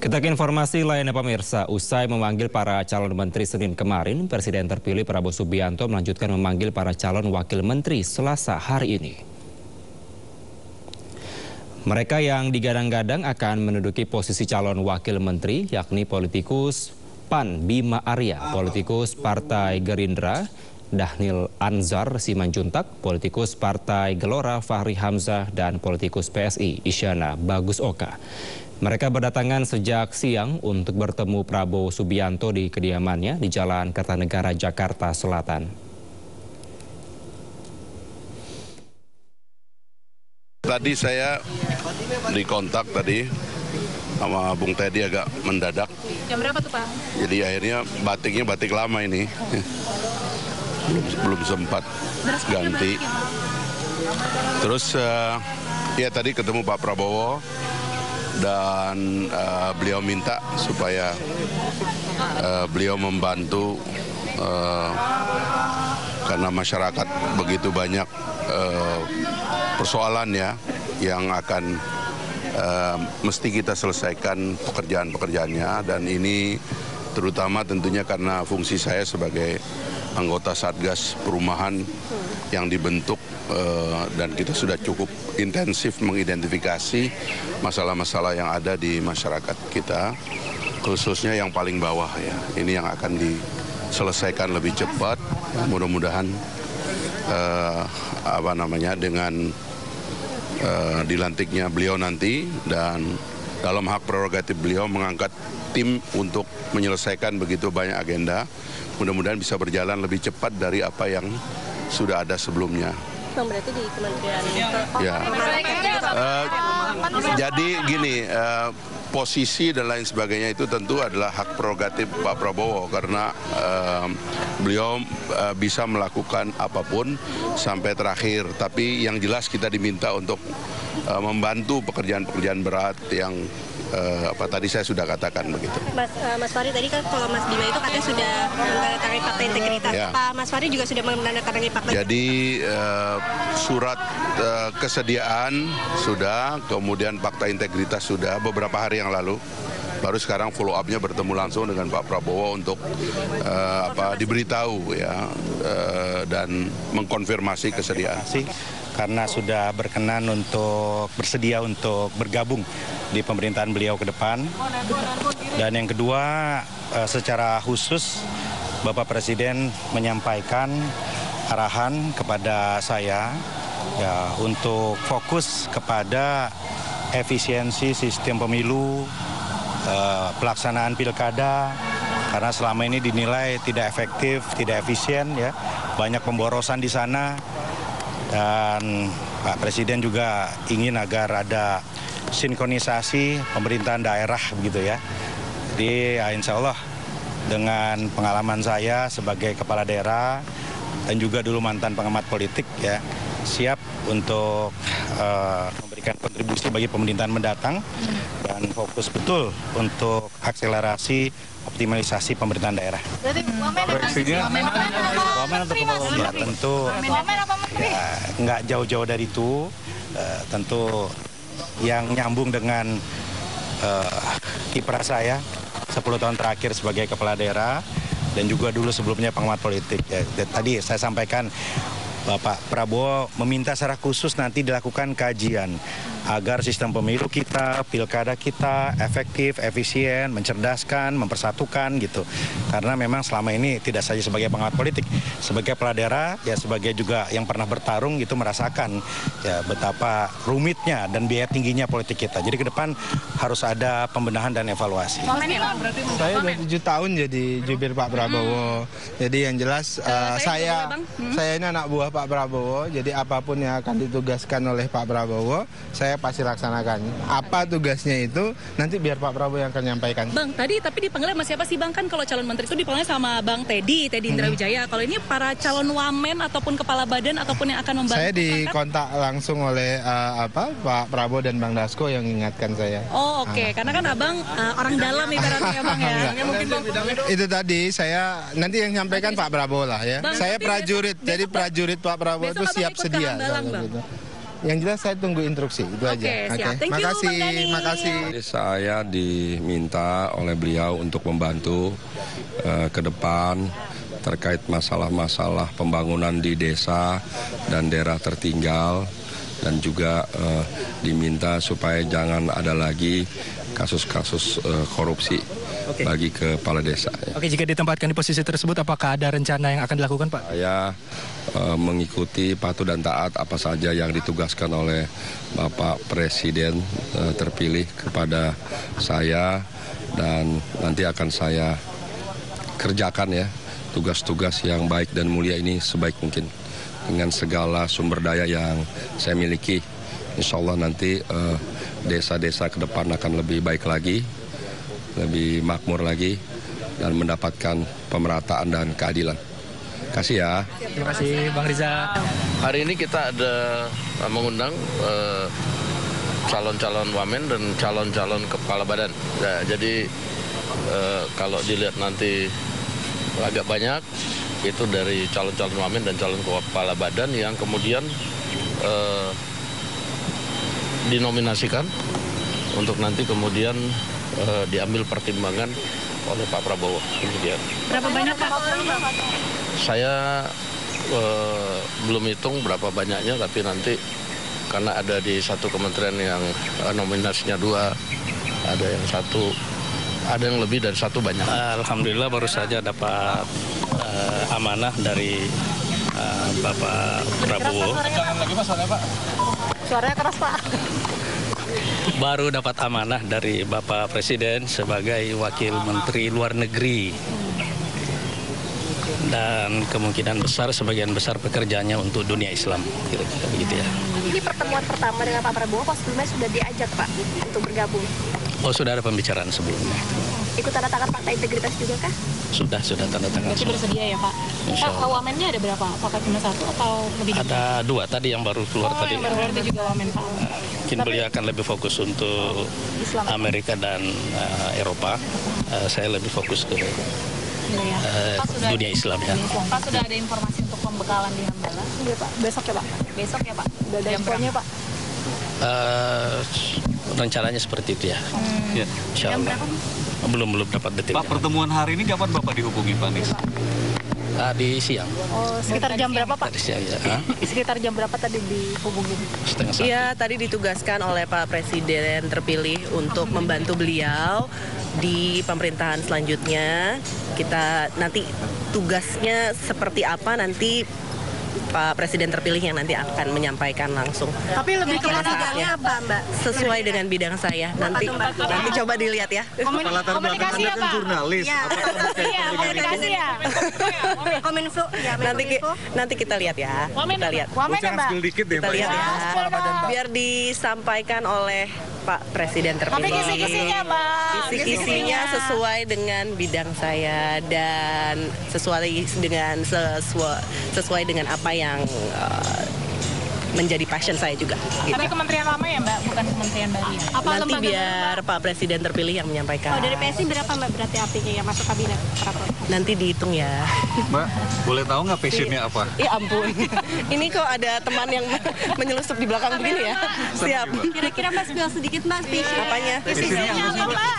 Kita ke informasi lainnya pemirsa, usai memanggil para calon menteri Senin kemarin, Presiden terpilih Prabowo Subianto melanjutkan memanggil para calon wakil menteri Selasa hari ini. Mereka yang digadang-gadang akan menduduki posisi calon wakil menteri yakni politikus PAN Bima Arya, politikus Partai Gerindra Dhanil Anzar Simanjuntak, politikus Partai Gelora Fahri Hamzah, dan politikus PSI Isyana Bagus Oka. Mereka berdatangan sejak siang untuk bertemu Prabowo Subianto di kediamannya di Jalan Kertanegara, Jakarta Selatan. Tadi saya dikontak tadi sama Bung Teddy agak mendadak. Jam berapa tuh Pak? Jadi akhirnya batiknya batik lama ini. belum sempat ganti. Terus ya tadi ketemu Pak Prabowo. Dan beliau minta supaya beliau membantu karena masyarakat begitu banyak persoalan ya yang akan mesti kita selesaikan pekerjaan-pekerjaannya, dan ini terutama tentunya karena fungsi saya sebagai anggota Satgas Perumahan yang dibentuk dan kita sudah cukup intensif mengidentifikasi masalah-masalah yang ada di masyarakat kita, khususnya yang paling bawah ya. Ini yang akan diselesaikan lebih cepat, mudah-mudahan dengan dilantiknya beliau nanti, dan dalam hak prerogatif beliau mengangkat tim untuk menyelesaikan begitu banyak agenda, mudah-mudahan bisa berjalan lebih cepat dari apa yang sudah ada sebelumnya. Berarti di kementerian ya. Jadi gini, posisi dan lain sebagainya itu tentu adalah hak prerogatif Pak Prabowo, karena beliau bisa melakukan apapun sampai terakhir. Tapi yang jelas kita diminta untuk membantu pekerjaan-pekerjaan berat yang tadi saya sudah katakan begitu. Mas Fahri tadi kan kalau Mas Bima itu katanya sudah menandatangani fakta integritas. Ya. Pak Mas Fahri juga sudah menandatangani fakta. Jadi surat kesediaan sudah, kemudian fakta integritas sudah beberapa hari yang lalu. Baru sekarang follow up-nya bertemu langsung dengan Pak Prabowo untuk diberitahu ya dan mengkonfirmasi kesediaan. Karena sudah berkenan untuk bersedia untuk bergabung di pemerintahan beliau ke depan. Dan yang kedua, secara khusus Bapak Presiden menyampaikan arahan kepada saya ya untuk fokus kepada efisiensi sistem pemilu, pelaksanaan pilkada, karena selama ini dinilai tidak efektif, tidak efisien ya, banyak pemborosan di sana. Dan Pak Presiden juga ingin agar ada sinkronisasi pemerintahan daerah begitu ya. Jadi ya insya Allah dengan pengalaman saya sebagai kepala daerah dan juga dulu mantan pengamat politik ya, siap untuk memberikan kontribusi bagi pemerintahan mendatang dan fokus betul untuk akselerasi optimalisasi pemerintahan daerah. Ya tentu ya nggak jauh-jauh dari itu, tentu yang nyambung dengan kiprah saya 10 tahun terakhir sebagai kepala daerah dan juga dulu sebelumnya pengamat politik. Ya, tadi saya sampaikan Bapak Prabowo meminta secara khusus nanti dilakukan kajian agar sistem pemilu kita, pilkada kita efektif, efisien, mencerdaskan, mempersatukan gitu. Karena memang selama ini tidak saja sebagai pengamat politik, sebagai kepala daerah, ya sebagai juga yang pernah bertarung gitu merasakan ya betapa rumitnya dan biaya tingginya politik kita. Jadi ke depan harus ada pembenahan dan evaluasi. Saya udah 7 tahun jadi jubir Pak Prabowo. Jadi yang jelas saya ini anak buah Pak Prabowo. Jadi apapun yang akan ditugaskan oleh Pak Prabowo, saya pasti laksanakan. Apa tugasnya itu nanti biar Pak Prabowo yang akan nyampaikan. Bang, tadi tapi dipanggil sama siapa sih Bang? Kan kalau calon menteri itu dipanggil sama Bang Teddy Indra Wijaya. Kalau ini para calon wamen ataupun kepala badan ataupun yang akan membantu. Saya dikontak langsung oleh Pak Prabowo dan Bang Dasko yang mengingatkan saya. Oh oke. Karena kan Abang orang dalam ibaratnya Bang ya. Itu tadi saya nanti yang nyampaikan Pak Prabowo lah ya. Bang, saya prajurit, jadi prajurit Pak Prabowo itu siap sedia. yang jelas saya tunggu instruksi itu aja. Siap. Thank you, Bang Dhani. Makasih. Saya diminta oleh beliau untuk membantu ke depan terkait masalah-masalah pembangunan di desa dan daerah tertinggal, dan juga diminta supaya jangan ada lagi kasus-kasus korupsi bagi kepala desa. Oke, jika ditempatkan di posisi tersebut, apakah ada rencana yang akan dilakukan, Pak? Saya mengikuti patuh dan taat apa saja yang ditugaskan oleh Bapak Presiden terpilih kepada saya, dan nanti akan saya kerjakan ya tugas-tugas yang baik dan mulia ini sebaik mungkin dengan segala sumber daya yang saya miliki. Insya Allah nanti desa-desa ke depan akan lebih baik lagi, lebih makmur lagi, dan mendapatkan pemerataan dan keadilan. Terima kasih ya. Terima kasih Bang Riza. Hari ini kita ada mengundang calon-calon wamen dan calon-calon kepala badan. Nah, jadi kalau dilihat nanti agak banyak, itu dari calon-calon wamen dan calon kepala badan yang kemudian dinominasikan untuk nanti kemudian diambil pertimbangan oleh Pak Prabowo. Kemudian. Berapa banyak, Pak? Saya belum hitung berapa banyaknya, tapi nanti karena ada di satu kementerian yang nominasinya 2, ada yang 1, ada yang lebih dari 1 banyak. Alhamdulillah baru saja dapat amanah dari Bapak Prabowo. Jangan lagi Pak, soalnya Pak. Suaranya keras, Pak. Baru dapat amanah dari Bapak Presiden sebagai Wakil Menteri Luar Negeri. Dan kemungkinan besar, sebagian besar pekerjaannya untuk dunia Islam. Kira-kira begitu ya. Ini pertemuan pertama dengan Pak Prabowo, pas sebelumnya sudah diajak Pak untuk bergabung. Oh, sudah ada pembicaraan sebelumnya. Ikut tanda tangan fakta integritas juga kah? Sudah tanda tangan. Berarti bersedia ya, Pak? Insya Allah. Pak, wamennya ada berapa? Apakah cuma 1 atau lebih? Ada 2 tadi yang baru keluar tadi. Yang baru berarti juga wamen, Pak. Mungkin beliau akan lebih fokus untuk Amerika dan Eropa. Saya lebih fokus ke dunia Islam ya. Pak, sudah ada informasi untuk pembekalan di Hambala? Iya Pak, besok ya Pak. Besok ya, Pak? Udah ada infonya Pak. Rencananya seperti itu ya. Ya. Insya Allah. Belum dapat detail. Pak, pertemuan hari ini kapan Bapak dihubungi Pak Anies? Tadi siang. Oh, sekitar jam berapa Pak? Tadi siang ya. Sekitar jam berapa tadi dihubungin? 1:30. Iya, tadi ditugaskan oleh Pak Presiden terpilih untuk membantu beliau di pemerintahan selanjutnya. Kita nanti tugasnya seperti apa nanti Pak Presiden terpilih yang nanti akan menyampaikan langsung. Tapi lebih ke bidangnya apa Mbak? Sesuai dengan bidang saya. Nanti coba dilihat ya. Komunikasi ya, Pak? Jurnalis. Iya, komunikasi ya. Kominfo. Nanti kita lihat ya. Kita lihat. Wamen ya, Mbak? Kita lihat ya. Biar disampaikan oleh Pak Presiden terpilih. Tapi kisi-kisinya, Mbak. Kisi-kisinya sesuai dengan bidang saya dan sesuai dengan apa yang menjadi passion saya juga. Gitu. Tapi kementerian lama ya, Mbak, bukan kementerian baru ya? Apa nanti biar Pak Presiden terpilih yang menyampaikan. Oh, dari PSI berapa Mbak berarti apinya yang masuk kabinet Prabowo? Nanti dihitung ya. Mbak, boleh tahu nggak passionnya apa? Ya ampun, ini kok ada teman yang menyelusup di belakang begini ya? Siap. Kira-kira Mbak spill sedikit Mbak passion. Apanya? Passionnya apa Mbak?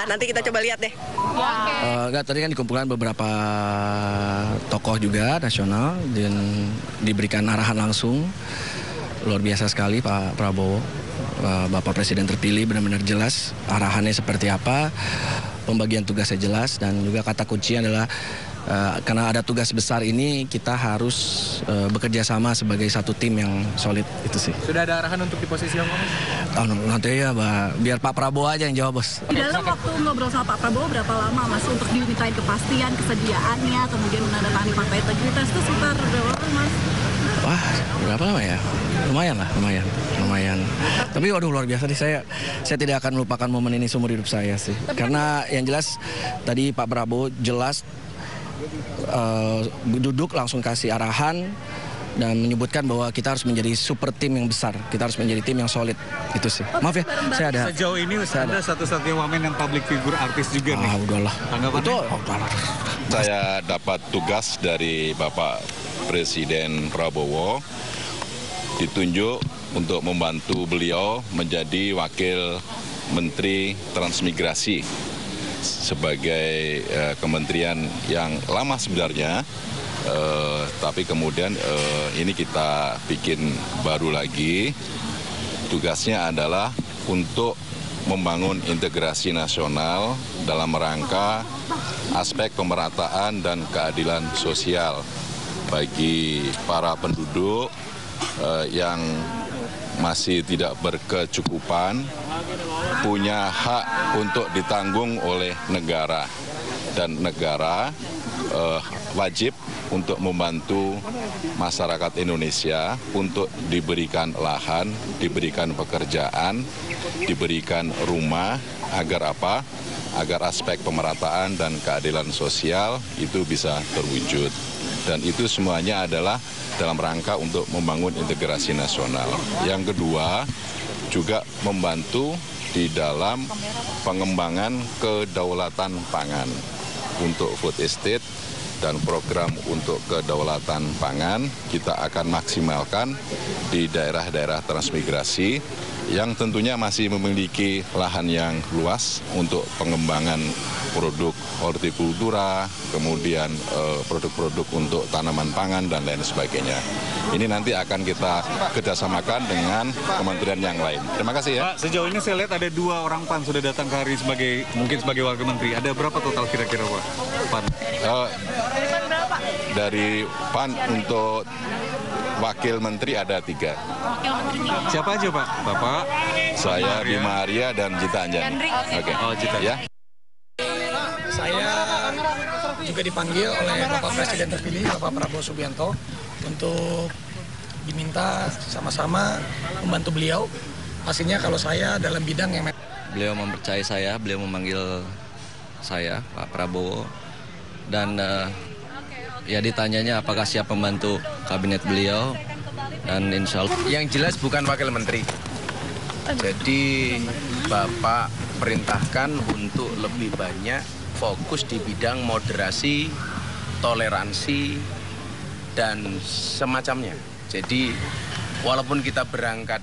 Nanti kita coba lihat deh. Enggak, tadi kan dikumpulkan beberapa tokoh juga nasional dan diberikan arahan langsung. Luar biasa sekali Pak Prabowo, Bapak Presiden terpilih, benar-benar jelas arahannya seperti apa, pembagian tugasnya jelas, dan juga kata kunci adalah karena ada tugas besar ini kita harus bekerja sama sebagai satu tim yang solid, itu sih. Sudah ada arahan untuk di posisi yang mana? Nanti ya, biar Pak Prabowo aja yang jawab, Bos. Di dalam waktu ngobrol sama Pak Prabowo berapa lama Mas untuk dimintain kepastian kesediaannya, kemudian menandatangani fakta integritas itu sekitar berapa lama Mas? Wah, berapa lama ya? Lumayan lah, lumayan. Tapi waduh luar biasa nih, saya tidak akan melupakan momen ini seumur hidup saya sih. Karena yang jelas tadi Pak Prabowo jelas duduk langsung kasih arahan dan menyebutkan bahwa kita harus menjadi super tim yang besar, kita harus menjadi tim yang solid, itu sih. Maaf ya, saya ada. Sejauh ini Anda satu-satunya wamen yang public figure artis juga nih. Udahlah. Tanggapannya? Saya dapat tugas dari Bapak Presiden Prabowo ditunjuk untuk membantu beliau menjadi Wakil Menteri Transmigrasi sebagai kementerian yang lama sebenarnya, tapi kemudian ini kita bikin baru lagi. Tugasnya adalah untuk membangun integrasi nasional dalam rangka aspek pemerataan dan keadilan sosial bagi para penduduk yang masih tidak berkecukupan, punya hak untuk ditanggung oleh negara, dan negara wajib untuk membantu masyarakat Indonesia untuk diberikan lahan, diberikan pekerjaan, diberikan rumah, agar apa? Agar aspek pemerataan dan keadilan sosial itu bisa terwujud. Dan itu semuanya adalah dalam rangka untuk membangun integrasi nasional. Yang kedua, juga membantu di dalam pengembangan kedaulatan pangan untuk food estate dan program untuk kedaulatan pangan kita akan maksimalkan di daerah-daerah transmigrasi yang tentunya masih memiliki lahan yang luas untuk pengembangan produk hortikultura, kemudian produk-produk untuk tanaman pangan dan lain sebagainya. Ini nanti akan kita kerjasamakan dengan kementerian yang lain. Terima kasih ya. Pak, sejauh ini saya lihat ada 2 orang PAN sudah datang ke hari mungkin sebagai wakil menteri. Ada berapa total kira-kira Pak? PAN? Dari PAN untuk wakil menteri ada 3. Siapa aja Pak? Bapak? Saya, Bima Arya, dan Jita Anjani. Oke. Oh, Jita. Ya. Saya juga dipanggil oleh Bapak Presiden terpilih, Bapak Prabowo Subianto, untuk diminta sama-sama membantu beliau. Pastinya kalau saya dalam bidang yang... Beliau mempercayai saya, beliau memanggil saya, Pak Prabowo, dan ya ditanyanya apakah siap membantu kabinet beliau, dan insya Allah. Yang jelas bukan wakil menteri. Jadi Bapak perintahkan untuk lebih banyak fokus di bidang moderasi, toleransi, dan semacamnya. Jadi walaupun kita berangkat